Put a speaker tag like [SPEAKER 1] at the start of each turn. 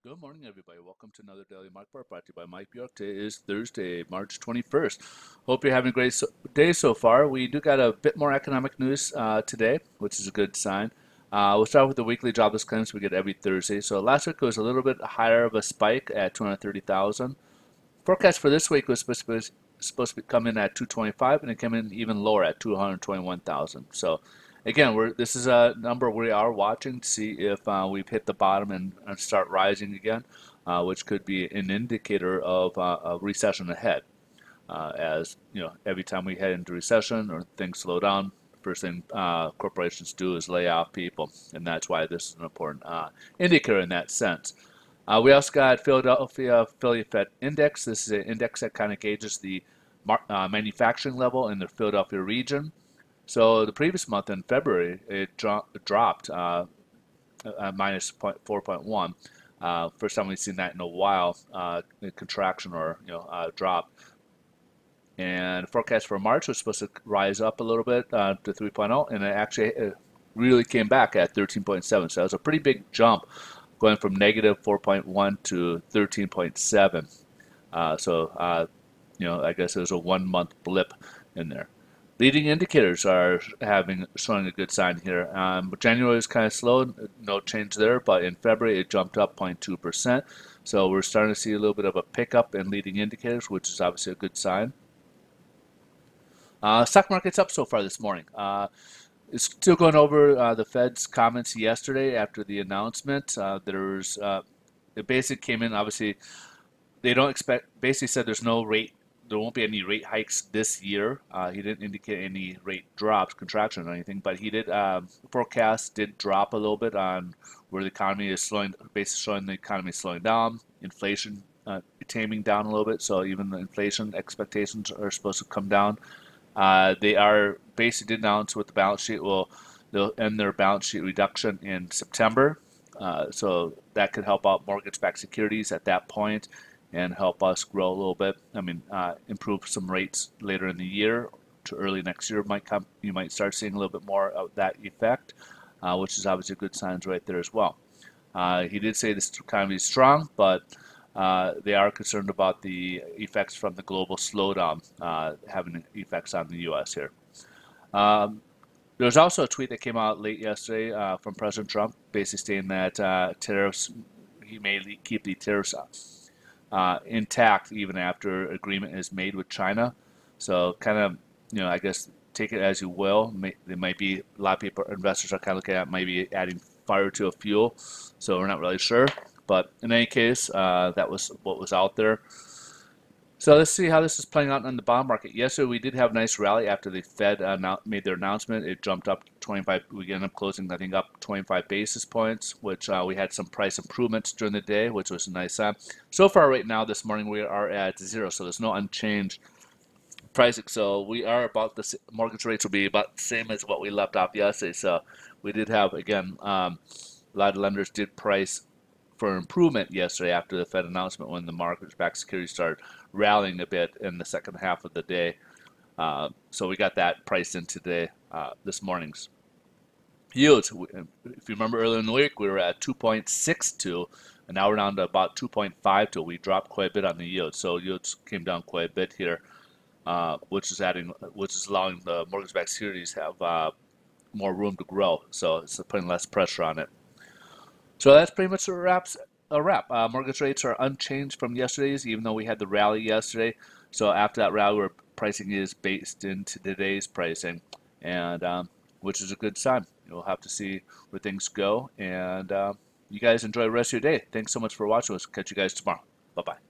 [SPEAKER 1] Good morning, everybody. Welcome to another Daily Market Report brought to you by Mike Bjork. Today is Thursday, March 21st. Hope you're having a great day so far. We do got a bit more economic news today, which is a good sign. We'll start with the weekly jobless claims we get every Thursday. So last week was a little bit higher of a spike at 230,000. Forecast for this week was supposed to come in at 225, and it came in even lower at 221,000. So again, this is a number we are watching to see if we've hit the bottom and start rising again, which could be an indicator of a recession ahead. As you know, every time we head into recession or things slow down, first thing corporations do is lay off people, and that's why this is an important indicator in that sense. We also got Philadelphia Philly Fed Index. This is an index that kind of gauges the manufacturing level in the Philadelphia region. So the previous month in February, it dropped minus 4.1. First time we've seen that in a while, a contraction or drop. And the forecast for March was supposed to rise up a little bit to 3.0, and it actually really came back at 13.7. So that was a pretty big jump, going from negative 4.1 to 13.7. I guess it was a 1 month blip in there. Leading indicators are showing a good sign here. January was kind of slow, no change there, but in February it jumped up 0.2%. So we're starting to see a little bit of a pickup in leading indicators, which is obviously a good sign. Stock market's up so far this morning. It's still going over the Fed's comments yesterday after the announcement. It basically came in, obviously, they don't expect, basically said there won't be any rate hikes this year. He didn't indicate any rate drops, contraction or anything, but he did, forecast did drop a little bit on where the economy is slowing, basically showing the economy slowing down, inflation taming down a little bit, so even the inflation expectations are supposed to come down. They are basically announced with the balance sheet. They'll end their balance sheet reduction in September, so that could help out mortgage-backed securities at that point and help us grow a little bit. I mean, improve some rates later in the year to early next year might come. You might start seeing a little bit more of that effect, which is obviously good signs right there as well. He did say this economy is strong, but they are concerned about the effects from the global slowdown having effects on the U.S. here. There was also a tweet that came out late yesterday from President Trump, basically stating that he may keep the tariffs intact even after agreement is made with China. So kind of, I guess take it as you will. There might be a lot of people, investors are kind of looking at maybe adding fire to a fuel. So we're not really sure. But in any case, that was what was out there. So let's see how this is playing out in the bond market. Yesterday we did have a nice rally after the Fed made their announcement. It jumped up 25. We ended up closing, I think, up 25 basis points, which we had some price improvements during the day, which was a nice sign. So far, right now, this morning we are at zero, so there's no unchanged pricing. So we are about the mortgage rates will be about the same as what we left off yesterday. So we did have, again, a lot of lenders did price for improvement yesterday after the Fed announcement when the mortgage-backed securities started rallying a bit in the second half of the day. So we got that priced in today, this morning's yields. If you remember earlier in the week, we were at 2.62, and now we're down to about 2.52. We dropped quite a bit on the yield, so yields came down quite a bit here, which is allowing the mortgage-backed securities to have more room to grow. So it's putting less pressure on it. So that's pretty much a wrap. Mortgage rates are unchanged from yesterday's, even though we had the rally yesterday. So after that rally, our pricing is based into today's pricing, and which is a good sign. We'll have to see where things go, and you guys enjoy the rest of your day. Thanks so much for watching. We'll catch you guys tomorrow. Bye-bye.